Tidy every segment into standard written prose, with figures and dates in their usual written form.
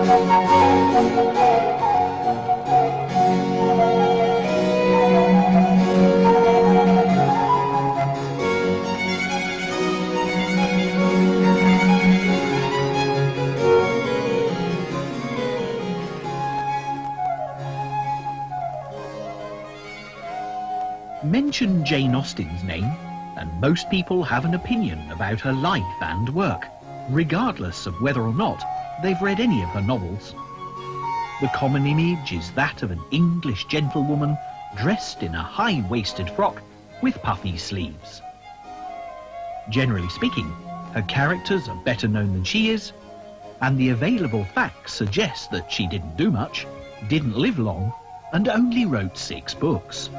Mention Jane Austen's name, and most people have an opinion about her life and work, regardless of whether or not they've read any of her novels. The common image is that of an English gentlewoman dressed in a high-waisted frock with puffy sleeves. Generally speaking, her characters are better known than she is, and the available facts suggest that she didn't do much, didn't live long, and only wrote 6 books.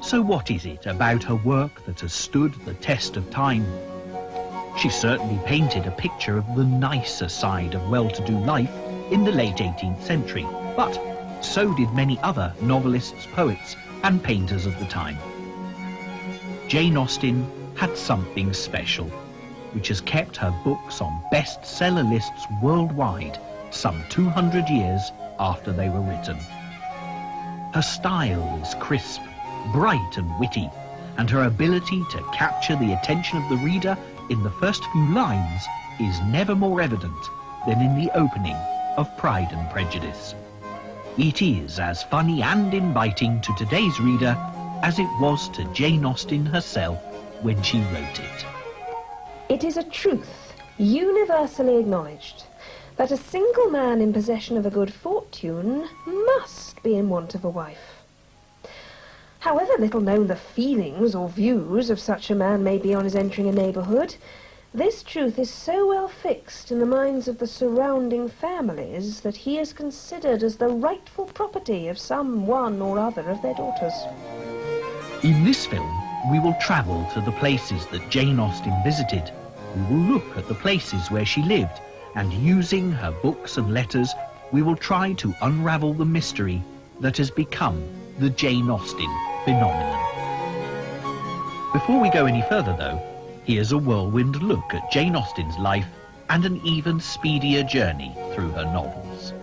So what is it about her work that has stood the test of time? She certainly painted a picture of the nicer side of well-to-do life in the late 18th century, but so did many other novelists, poets, and painters of the time. Jane Austen had something special, which has kept her books on bestseller lists worldwide some 200 years after they were written. Her style is crisp, bright and witty, and her ability to capture the attention of the reader in the first few lines is never more evident than in the opening of Pride and Prejudice. It is as funny and inviting to today's reader as it was to Jane Austen herself when she wrote it. It is a truth universally acknowledged that a single man in possession of a good fortune must be in want of a wife. However little known the feelings or views of such a man may be on his entering a neighbourhood, this truth is so well fixed in the minds of the surrounding families that he is considered as the rightful property of some one or other of their daughters. In this film, we will travel to the places that Jane Austen visited. We will look at the places where she lived, and using her books and letters, we will try to unravel the mystery that has become the Jane Austen phenomenon. Before we go any further though, here's a whirlwind look at Jane Austen's life and an even speedier journey through her novels.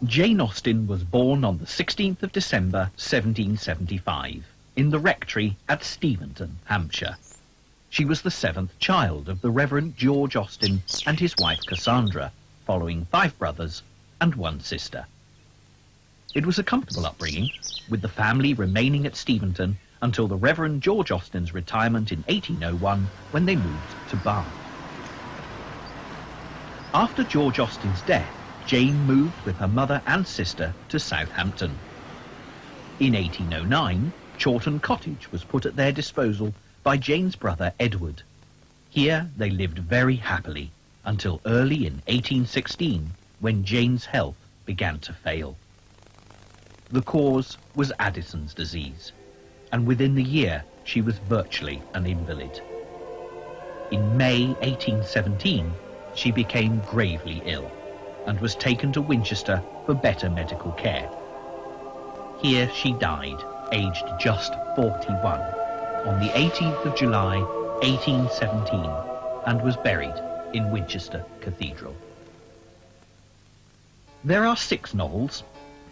Jane Austen was born on the 16th of December 1775. In the rectory at Steventon, Hampshire. She was the 7th child of the Reverend George Austen and his wife Cassandra, following 5 brothers and 1 sister. It was a comfortable upbringing, with the family remaining at Steventon until the Reverend George Austen's retirement in 1801, when they moved to Bath. After George Austen's death, Jane moved with her mother and sister to Southampton. In 1809, Chawton Cottage was put at their disposal by Jane's brother Edward. Here they lived very happily until early in 1816, when Jane's health began to fail. The cause was Addison's disease, and within the year she was virtually an invalid. In May 1817, she became gravely ill and was taken to Winchester for better medical care. Here she died, aged just 41, on the 18th of July, 1817, and was buried in Winchester Cathedral. There are 6 novels,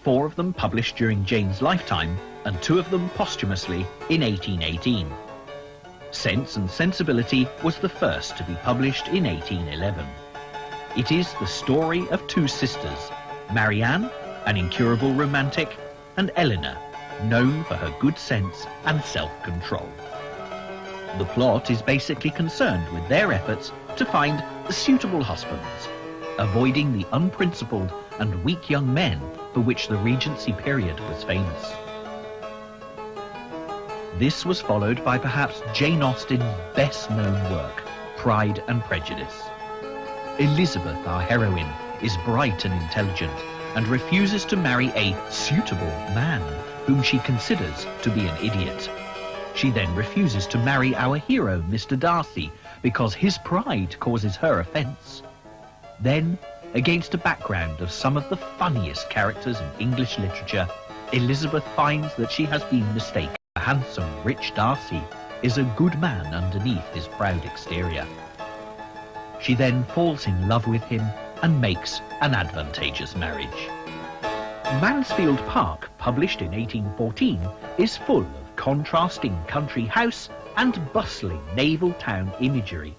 4 of them published during Jane's lifetime, and 2 of them posthumously in 1818. Sense and Sensibility was the first to be published in 1811. It is the story of 2 sisters, Marianne, an incurable romantic, and Eleanor, known for her good sense and self-control. The plot is basically concerned with their efforts to find suitable husbands, avoiding the unprincipled and weak young men for which the Regency period was famous. This was followed by perhaps Jane Austen's best-known work, Pride and Prejudice. Elizabeth, our heroine, is bright and intelligent and refuses to marry a suitable man whom she considers to be an idiot. She then refuses to marry our hero, Mr. Darcy, because his pride causes her offence. Then Against a background of some of the funniest characters in English literature, Elizabeth finds that she has been mistaken. The handsome, rich Darcy is a good man underneath his proud exterior. She then falls in love with him and makes an advantageous marriage. Mansfield Park, published in 1814, is full of contrasting country house and bustling naval town imagery.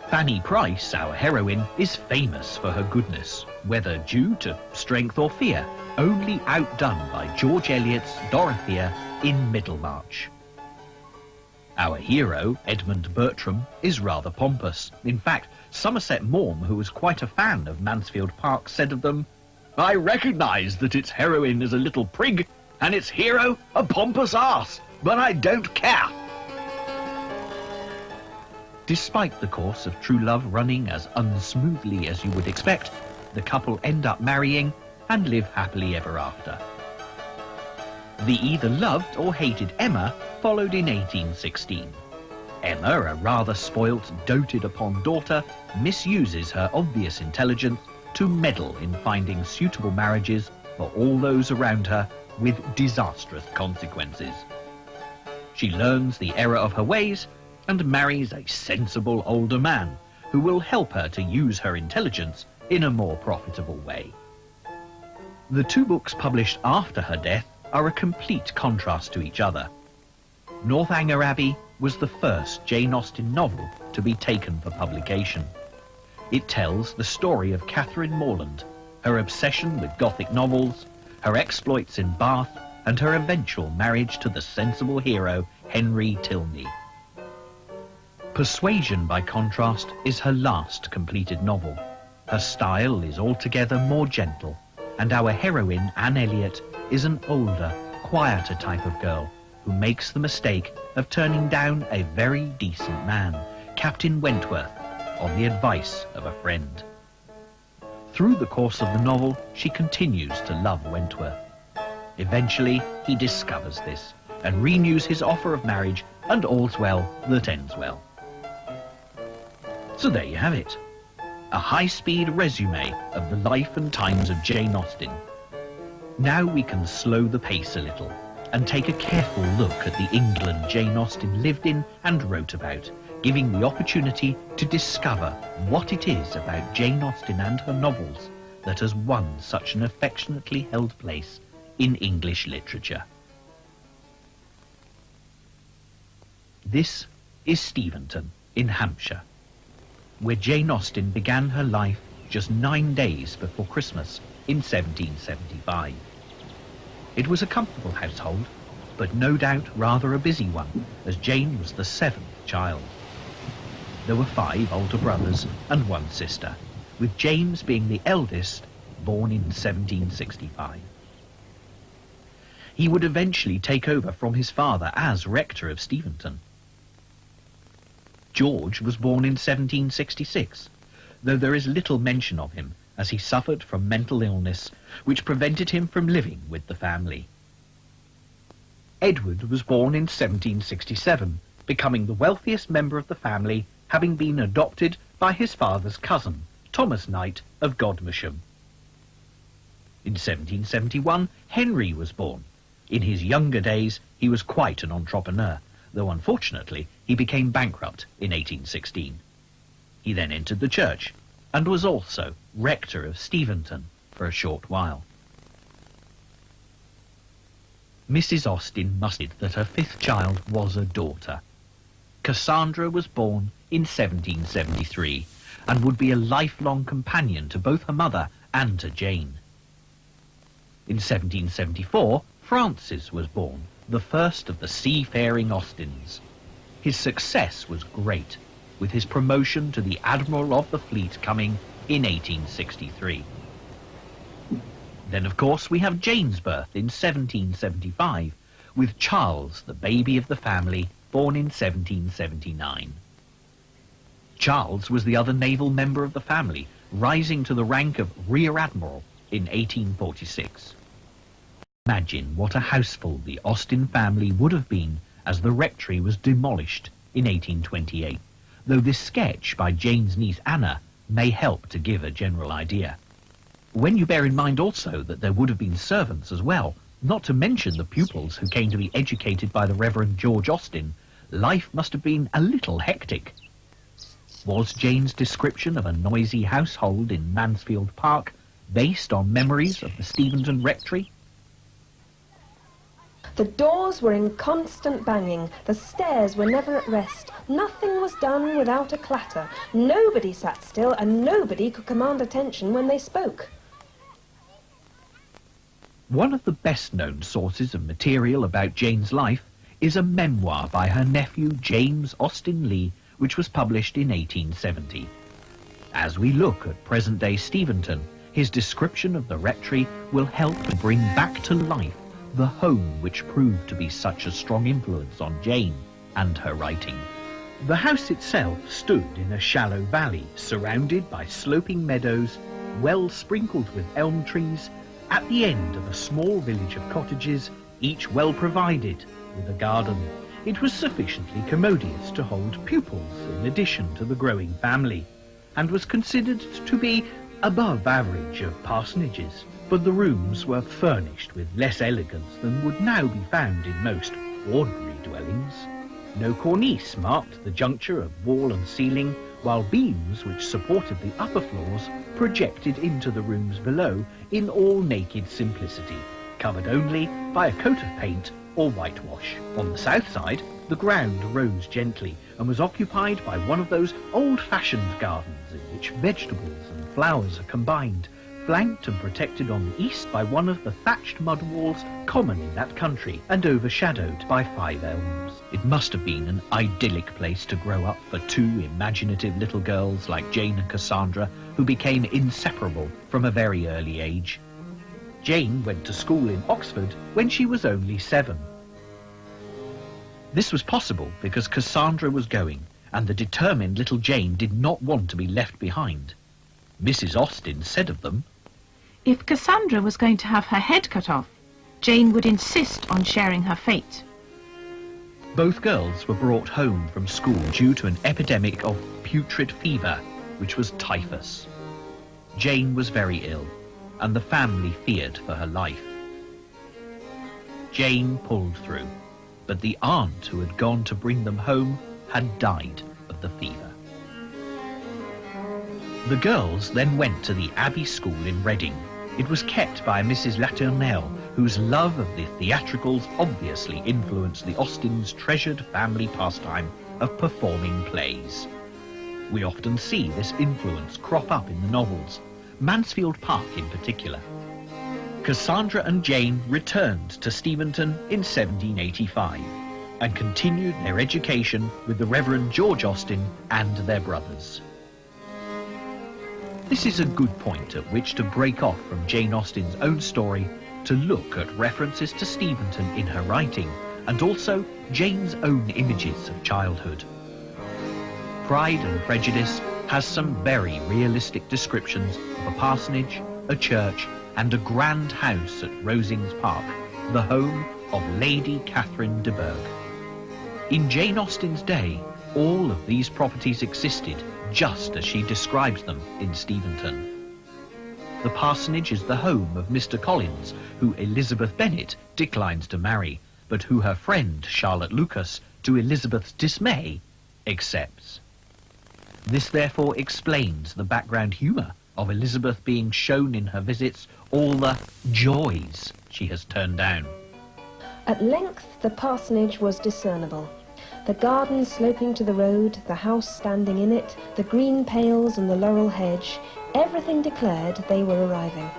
Fanny Price, our heroine, is famous for her goodness, whether due to strength or fear, only outdone by George Eliot's Dorothea in Middlemarch. Our hero, Edmund Bertram, is rather pompous. In fact, Somerset Maugham, who was quite a fan of Mansfield Park, said of them, "I recognise that its heroine is a little prig and its hero a pompous arse, but I don't care." Despite the course of true love running as unsmoothly as you would expect, the couple end up marrying and live happily ever after. The either loved or hated Emma followed in 1816. Emma, a rather spoilt, doted-upon daughter, misuses her obvious intelligence to meddle in finding suitable marriages for all those around her with disastrous consequences. She learns the error of her ways and marries a sensible older man who will help her to use her intelligence in a more profitable way. The two books published after her death are a complete contrast to each other. Northanger Abbey was the first Jane Austen novel to be taken for publication. It tells the story of Catherine Morland, her obsession with Gothic novels, her exploits in Bath, and her eventual marriage to the sensible hero Henry Tilney. Persuasion, by contrast, is her last completed novel. Her style is altogether more gentle, and our heroine, Anne Elliot, is an older, quieter type of girl who makes the mistake of turning down a very decent man, Captain Wentworth, on the advice of a friend. Through the course of the novel, she continues to love Wentworth. Eventually, he discovers this and renews his offer of marriage, and all's well that ends well. So there you have it, a high-speed resume of the life and times of Jane Austen. Now we can slow the pace a little and take a careful look at the England Jane Austen lived in and wrote about, giving the opportunity to discover what it is about Jane Austen and her novels that has won such an affectionately held place in English literature. This is Steventon in Hampshire, where Jane Austen began her life just 9 days before Christmas in 1775. It was a comfortable household, but no doubt rather a busy one, as Jane was the 7th child. There were 5 older brothers and 1 sister, with James being the eldest, born in 1765. He would eventually take over from his father as rector of Steventon. George was born in 1766, though there is little mention of him, as he suffered from mental illness, which prevented him from living with the family. Edward was born in 1767, becoming the wealthiest member of the family, having been adopted by his father's cousin, Thomas Knight of Godmersham. In 1771, Henry was born. In his younger days, he was quite an entrepreneur, though unfortunately he became bankrupt in 1816. He then entered the church, and was also rector of Steventon for a short while. Mrs. Austen must admit that her 5th child was a daughter. Cassandra was born in 1773, and would be a lifelong companion to both her mother and to Jane. In 1774, Francis was born, the first of the seafaring Austens. His success was great, with his promotion to the Admiral of the Fleet coming in 1863. Then, of course, we have Jane's birth in 1775, with Charles, the baby of the family, born in 1779. Charles was the other naval member of the family, rising to the rank of Rear Admiral in 1846. Imagine what a houseful the Austen family would have been as the rectory was demolished in 1828, though this sketch by Jane's niece Anna may help to give a general idea. When you bear in mind also that there would have been servants as well, not to mention the pupils who came to be educated by the Reverend George Austen, life must have been a little hectic. Was Jane's description of a noisy household in Mansfield Park based on memories of the Steventon Rectory? The doors were in constant banging, the stairs were never at rest, nothing was done without a clatter, nobody sat still and nobody could command attention when they spoke. One of the best-known sources of material about Jane's life is a memoir by her nephew James Austen Leigh, which was published in 1870. As we look at present-day Steventon, his description of the rectory will help to bring back to life the home which proved to be such a strong influence on Jane and her writing. The house itself stood in a shallow valley, surrounded by sloping meadows, well sprinkled with elm trees, at the end of a small village of cottages, each well provided with a garden. It was sufficiently commodious to hold pupils in addition to the growing family, and was considered to be above average of parsonages, but the rooms were furnished with less elegance than would now be found in most ordinary dwellings. No cornice marked the juncture of wall and ceiling, while beams which supported the upper floors projected into the rooms below in all naked simplicity, covered only by a coat of paint or whitewash. On the south side, the ground rose gently and was occupied by one of those old-fashioned gardens in which vegetables and flowers are combined, flanked and protected on the east by one of the thatched mud walls common in that country and overshadowed by 5 elms. It must have been an idyllic place to grow up for 2 imaginative little girls like Jane and Cassandra, who became inseparable from a very early age. Jane went to school in Oxford when she was only 7. This was possible because Cassandra was going, and the determined little Jane did not want to be left behind. Mrs. Austen said of them, "If Cassandra was going to have her head cut off, Jane would insist on sharing her fate." Both girls were brought home from school due to an epidemic of putrid fever, which was typhus. Jane was very ill, and the family feared for her life. Jane pulled through, but the aunt who had gone to bring them home had died of the fever. The girls then went to the Abbey School in Reading. It was kept by Mrs. Latournelle, whose love of the theatricals obviously influenced the Austens' treasured family pastime of performing plays. We often see this influence crop up in the novels, Mansfield Park in particular. Cassandra and Jane returned to Steventon in 1785 and continued their education with the Reverend George Austen and their brothers. This is a good point at which to break off from Jane Austen's own story to look at references to Steventon in her writing and also Jane's own images of childhood. Pride and Prejudice has some very realistic descriptions of a parsonage, a church and a grand house at Rosings Park, the home of Lady Catherine de Bourgh. In Jane Austen's day, all of these properties existed just as she describes them in Steventon. The parsonage is the home of Mr. Collins, who Elizabeth Bennet declines to marry, but who her friend Charlotte Lucas, to Elizabeth's dismay, accepts. This therefore explains the background humour of Elizabeth being shown in her visits all the joys she has turned down. At length the parsonage was discernible. The garden sloping to the road, the house standing in it, the green pales and the laurel hedge, everything declared they were arriving.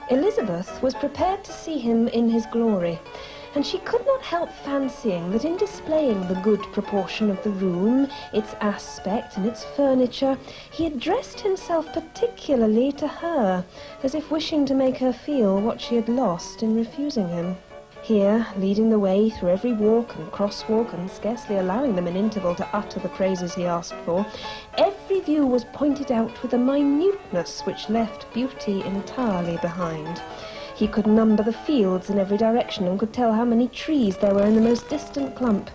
Elizabeth was prepared to see him in his glory, and she could not help fancying that in displaying the good proportion of the room, its aspect and its furniture, he had dressed himself particularly to her, as if wishing to make her feel what she had lost in refusing him. Here, leading the way through every walk and crosswalk and scarcely allowing them an interval to utter the praises he asked for, every view was pointed out with a minuteness which left beauty entirely behind. He could number the fields in every direction and could tell how many trees there were in the most distant clump.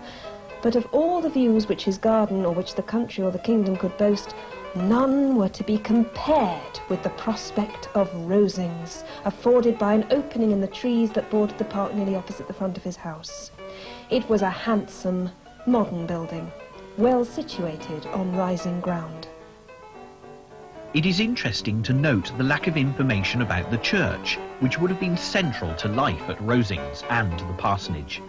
But of all the views which his garden or which the country or the kingdom could boast, None were to be compared with the prospect of Rosings, afforded by an opening in the trees that bordered the park nearly opposite the front of his house. It was a handsome, modern building, well situated on rising ground. It is interesting to note the lack of information about the church, which would have been central to life at Rosings and the parsonage.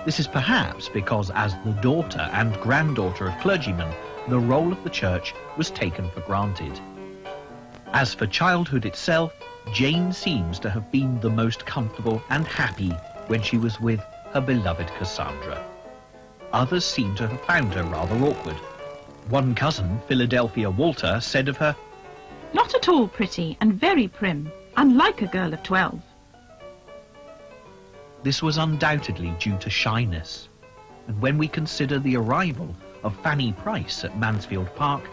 This is perhaps because, as the daughter and granddaughter of clergymen, the role of the church was taken for granted. As for childhood itself, Jane seems to have been the most comfortable and happy when she was with her beloved Cassandra. Others seem to have found her rather awkward. One cousin, Philadelphia Walter, said of her, "Not at all pretty and very prim, unlike a girl of 12. This was undoubtedly due to shyness, and when we consider the arrival of Fanny Price at Mansfield Park,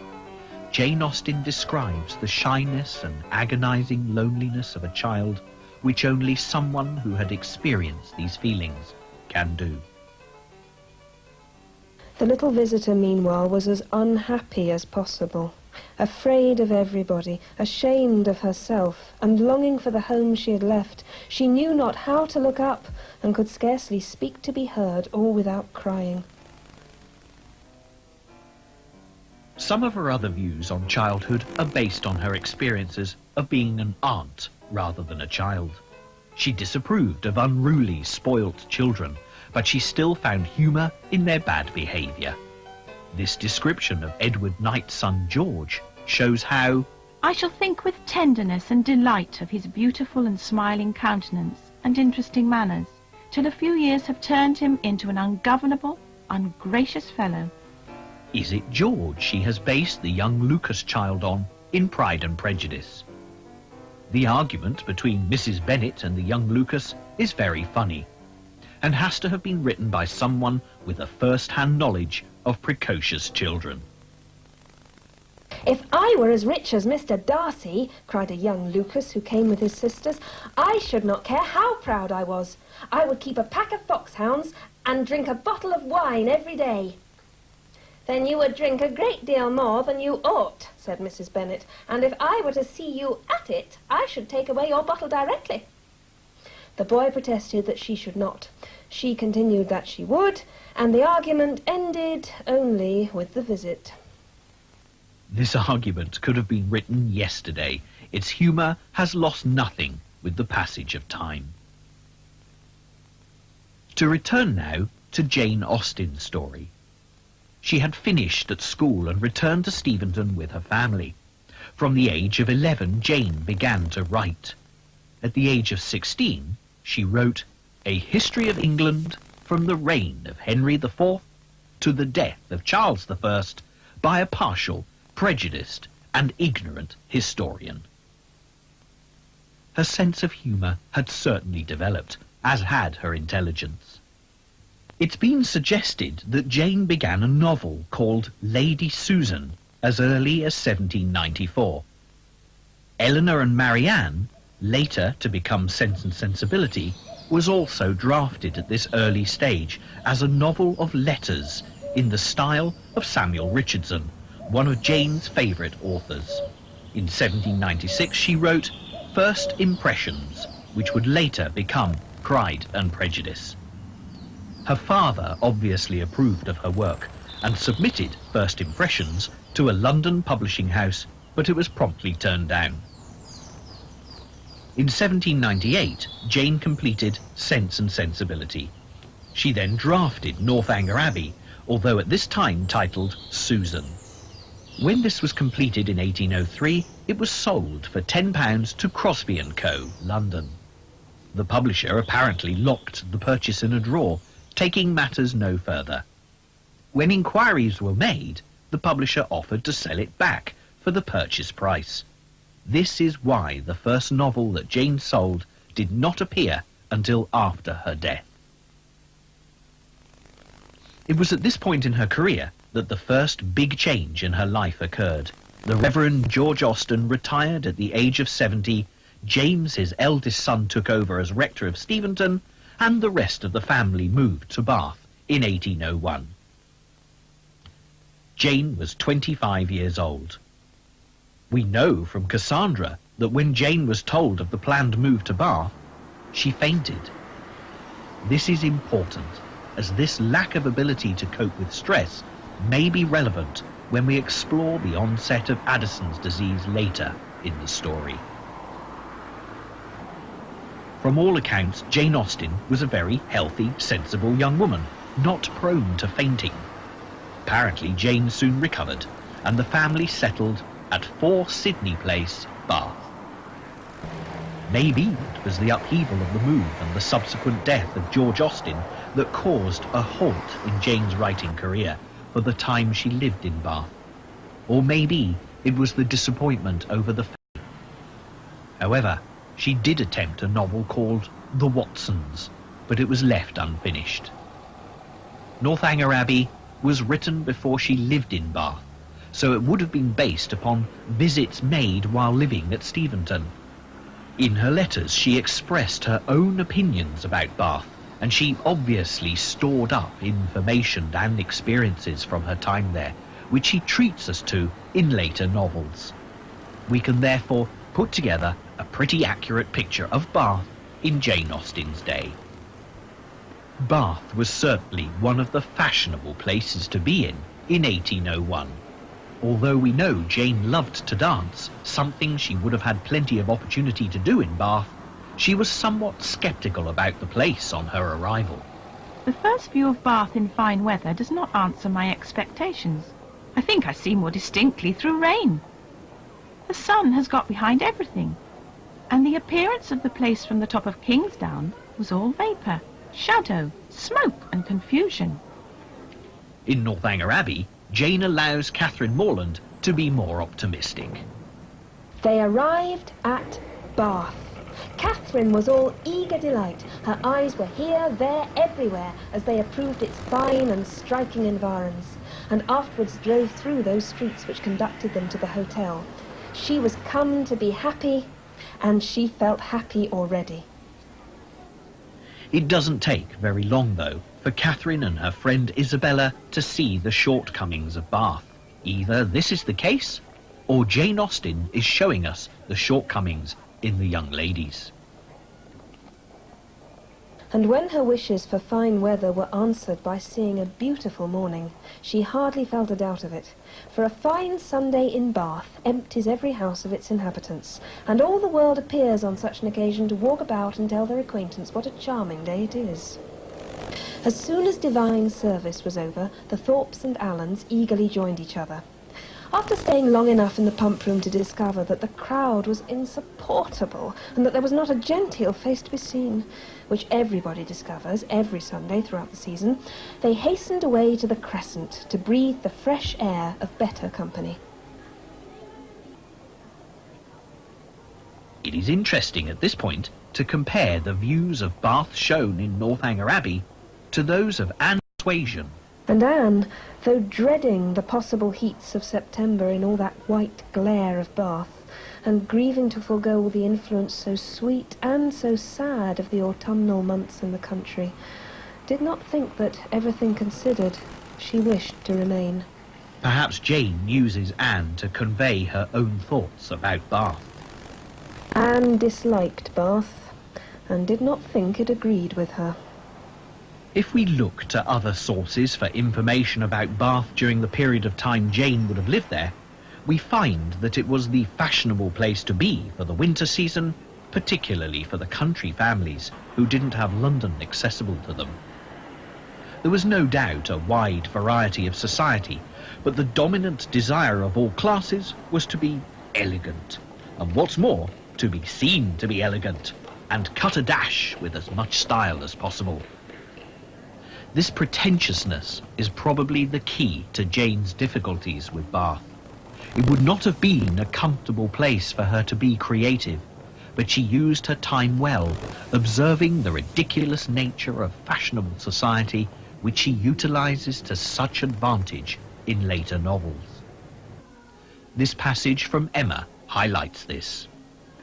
Jane Austen describes the shyness and agonizing loneliness of a child which only someone who had experienced these feelings can do. The little visitor, meanwhile, was as unhappy as possible, afraid of everybody, ashamed of herself, and longing for the home she had left. She knew not how to look up, and could scarcely speak to be heard, or without crying. Some of her other views on childhood are based on her experiences of being an aunt rather than a child. She disapproved of unruly, spoilt children, but she still found humour in their bad behaviour. This description of Edward Knight's son George shows how I shall think with tenderness and delight of his beautiful and smiling countenance and interesting manners, till a few years have turned him into an ungovernable, ungracious fellow. Is it George she has based the young Lucas child on in Pride and Prejudice? The argument between Mrs. Bennet and the young Lucas is very funny, and has to have been written by someone with a first-hand knowledge of precocious children. "If I were as rich as Mr. Darcy," cried a young Lucas who came with his sisters, "I should not care how proud I was. I would keep a pack of foxhounds and drink a bottle of wine every day." "Then you would drink a great deal more than you ought," said Mrs. Bennet, "and if I were to see you at it, I should take away your bottle directly." The boy protested that she should not. She continued that she would, and the argument ended only with the visit. This argument could have been written yesterday. Its humour has lost nothing with the passage of time. To return now to Jane Austen's story. She had finished at school and returned to Steventon with her family. From the age of 11, Jane began to write. At the age of 16, she wrote A History of England from the reign of Henry IV to the death of Charles I by a partial, prejudiced and ignorant historian. Her sense of humour had certainly developed, as had her intelligence. It's been suggested that Jane began a novel called Lady Susan as early as 1794. Eleanor and Marianne, later to become Sense and Sensibility, was also drafted at this early stage as a novel of letters in the style of Samuel Richardson, one of Jane's favourite authors. In 1796 she wrote First Impressions, which would later become Pride and Prejudice. Her father obviously approved of her work and submitted First Impressions to a London publishing house, but it was promptly turned down. In 1798, Jane completed Sense and Sensibility. She then drafted Northanger Abbey, although at this time titled Susan. When this was completed in 1803, it was sold for £10 to Crosby & Co., London. The publisher apparently locked the purchase in a drawer, taking matters no further. When inquiries were made, the publisher offered to sell it back for the purchase price. This is why the first novel that Jane sold did not appear until after her death. It was at this point in her career that the first big change in her life occurred. The Reverend George Austen retired at the age of 70, James, his eldest son, took over as rector of Steventon, and the rest of the family moved to Bath in 1801. Jane was 25 years old. We know from Cassandra that when Jane was told of the planned move to Bath, she fainted. This is important, as this lack of ability to cope with stress may be relevant when we explore the onset of Addison's disease later in the story. From all accounts, Jane Austen was a very healthy, sensible young woman, not prone to fainting. Apparently, Jane soon recovered, and the family settled at 4 Sydney Place, Bath. Maybe it was the upheaval of the move and the subsequent death of George Austen that caused a halt in Jane's writing career for the time she lived in Bath. Or maybe it was the disappointment over the fate. However, she did attempt a novel called The Watsons, but it was left unfinished. Northanger Abbey was written before she lived in Bath, so it would have been based upon visits made while living at Steventon. In her letters, she expressed her own opinions about Bath, and she obviously stored up information and experiences from her time there, which she treats us to in later novels. We can therefore put together a pretty accurate picture of Bath in Jane Austen's day. Bath was certainly one of the fashionable places to be in 1801. Although we know Jane loved to dance, something she would have had plenty of opportunity to do in Bath, she was somewhat sceptical about the place on her arrival. The first view of Bath in fine weather does not answer my expectations. I think I see more distinctly through rain. The sun has got behind everything, and the appearance of the place from the top of Kingsdown was all vapour, shadow, smoke and confusion. In Northanger Abbey, Jane allows Catherine Morland to be more optimistic. They arrived at Bath. Catherine was all eager delight. Her eyes were here, there, everywhere, as they approved its fine and striking environs, and afterwards drove through those streets which conducted them to the hotel. She was come to be happy, and she felt happy already. It doesn't take very long, though, for Catherine and her friend Isabella to see the shortcomings of Bath. Either this is the case, or Jane Austen is showing us the shortcomings in the young ladies. And when her wishes for fine weather were answered by seeing a beautiful morning, she hardly felt a doubt of it. For a fine Sunday in Bath empties every house of its inhabitants, and all the world appears on such an occasion to walk about and tell their acquaintance what a charming day it is. As soon as divine service was over, the Thorpes and Allens eagerly joined each other. After staying long enough in the pump room to discover that the crowd was insupportable and that there was not a genteel face to be seen, which everybody discovers every Sunday throughout the season, they hastened away to the Crescent to breathe the fresh air of better company. It is interesting at this point to compare the views of Bath shown in Northanger Abbey to those of Anne Persuasion. And Anne, though dreading the possible heats of September in all that white glare of Bath, and grieving to forego the influence so sweet and so sad of the autumnal months in the country, did not think that, everything considered, she wished to remain. Perhaps Jane uses Anne to convey her own thoughts about Bath. Anne disliked Bath, and did not think it agreed with her. If we look to other sources for information about Bath during the period of time Jane would have lived there, we find that it was the fashionable place to be for the winter season, particularly for the country families who didn't have London accessible to them. There was no doubt a wide variety of society, but the dominant desire of all classes was to be elegant, and what's more, to be seen to be elegant, and cut a dash with as much style as possible. This pretentiousness is probably the key to Jane's difficulties with Bath. It would not have been a comfortable place for her to be creative, but she used her time well, observing the ridiculous nature of fashionable society, which she utilizes to such advantage in later novels. This passage from Emma highlights this.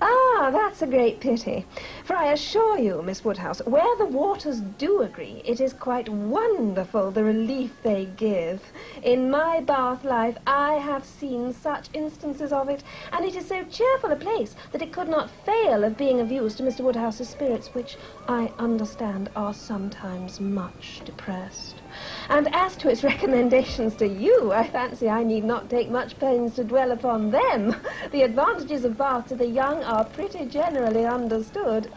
Ah, Ah, that's a great pity. For I assure you, Miss Woodhouse, where the waters do agree, it is quite wonderful the relief they give. In my Bath life, I have seen such instances of it, and it is so cheerful a place that it could not fail of being of use to Mr. Woodhouse's spirits, which I understand are sometimes much depressed. And as to its recommendations to you, I fancy I need not take much pains to dwell upon them. The advantages of Bath to the young are pretty generally understood.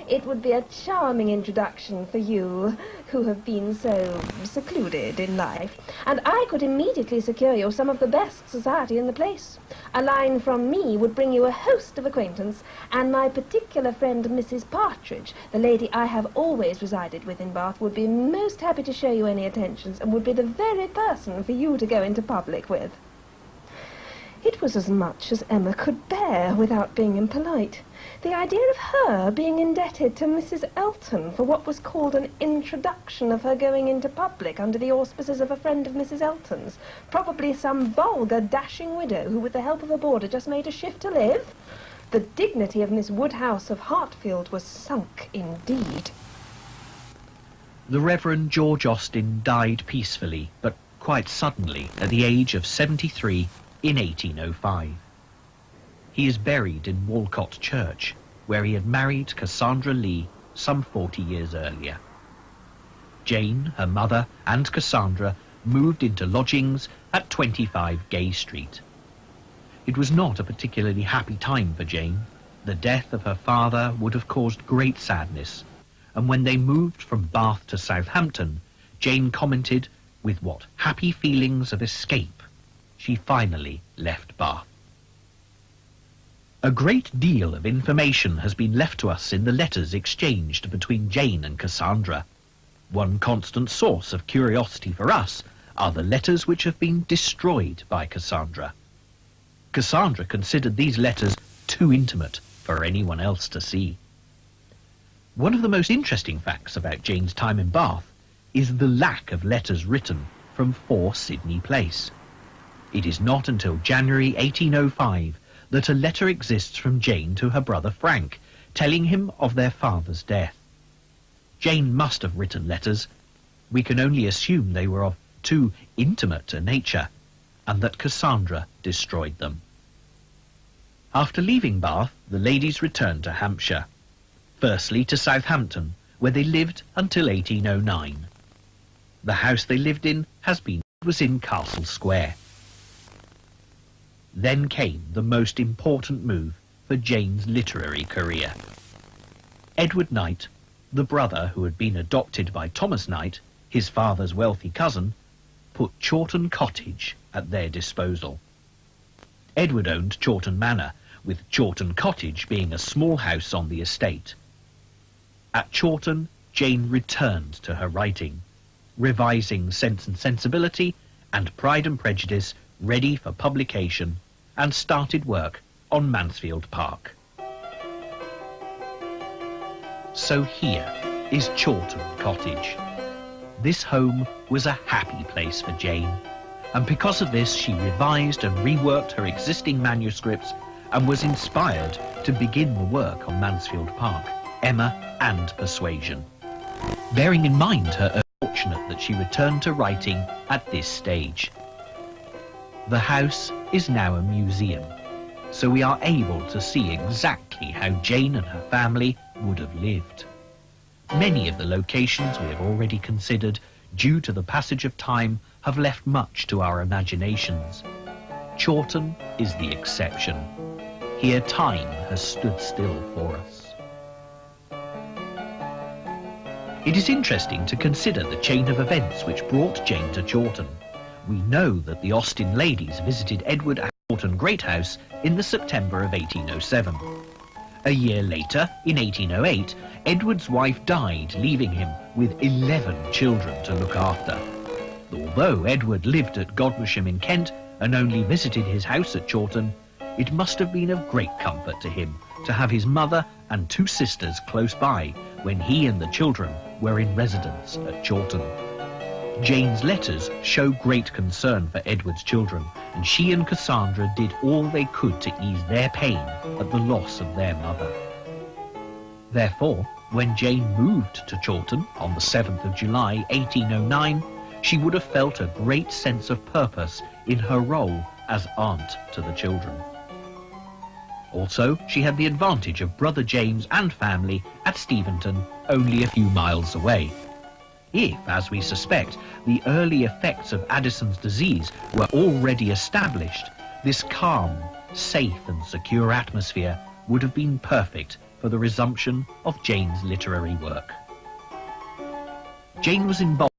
It would be a charming introduction for you, who have been so secluded in life, and I could immediately secure you some of the best society in the place. A line from me would bring you a host of acquaintance, and my particular friend Mrs. Partridge, the lady I have always resided with in Bath, would be most happy to show you any attentions, and would be the very person for you to go into public with. It was as much as Emma could bear without being impolite. The idea of her being indebted to Mrs. Elton for what was called an introduction of her going into public under the auspices of a friend of Mrs. Elton's, probably some vulgar, dashing widow who, with the help of a boarder, just made a shift to live. The dignity of Miss Woodhouse of Hartfield was sunk indeed. The Reverend George Austen died peacefully, but quite suddenly, at the age of 73 in 1805. He is buried in Walcot Church, where he had married Cassandra Lee some 40 years earlier. Jane, her mother, and Cassandra moved into lodgings at 25 Gay Street. It was not a particularly happy time for Jane. The death of her father would have caused great sadness, and when they moved from Bath to Southampton, Jane commented with what happy feelings of escape she finally left Bath. A great deal of information has been left to us in the letters exchanged between Jane and Cassandra. One constant source of curiosity for us are the letters which have been destroyed by Cassandra. Cassandra considered these letters too intimate for anyone else to see. One of the most interesting facts about Jane's time in Bath is the lack of letters written from 4 Sydney Place. It is not until January 1805 that a letter exists from Jane to her brother Frank, telling him of their father's death. Jane must have written letters. We can only assume they were of too intimate a nature, and that Cassandra destroyed them. After leaving Bath, the ladies returned to Hampshire. Firstly to Southampton, where they lived until 1809. The house they lived in was in Castle Square. Then came the most important move for Jane's literary career. Edward Knight, the brother who had been adopted by Thomas Knight, his father's wealthy cousin, put Chawton Cottage at their disposal. Edward owned Chawton Manor, with Chawton Cottage being a small house on the estate. At Chawton, Jane returned to her writing, revising Sense and Sensibility and Pride and Prejudice ready for publication, and started work on Mansfield Park. So here is Chawton Cottage. This home was a happy place for Jane, and because of this she revised and reworked her existing manuscripts and was inspired to begin the work on Mansfield Park, Emma and Persuasion. Bearing in mind her fortunate that she returned to writing at this stage. The house is now a museum, so we are able to see exactly how Jane and her family would have lived. Many of the locations we have already considered, due to the passage of time, have left much to our imaginations. Chawton is the exception. Here time has stood still for us. It is interesting to consider the chain of events which brought Jane to Chawton. We know that the Austen ladies visited Edward at Chawton Great House in the September of 1807. A year later, in 1808, Edward's wife died, leaving him with 11 children to look after. Although Edward lived at Godmersham in Kent and only visited his house at Chawton, it must have been of great comfort to him to have his mother and 2 sisters close by when he and the children were in residence at Chawton. Jane's letters show great concern for Edward's children, and she and Cassandra did all they could to ease their pain at the loss of their mother. Therefore, when Jane moved to Chawton on the 7th of July 1809, she would have felt a great sense of purpose in her role as aunt to the children. Also, she had the advantage of brother James and family at Steventon, only a few miles away. If, as we suspect, the early effects of Addison's disease were already established, this calm, safe and secure atmosphere would have been perfect for the resumption of Jane's literary work. Jane was involved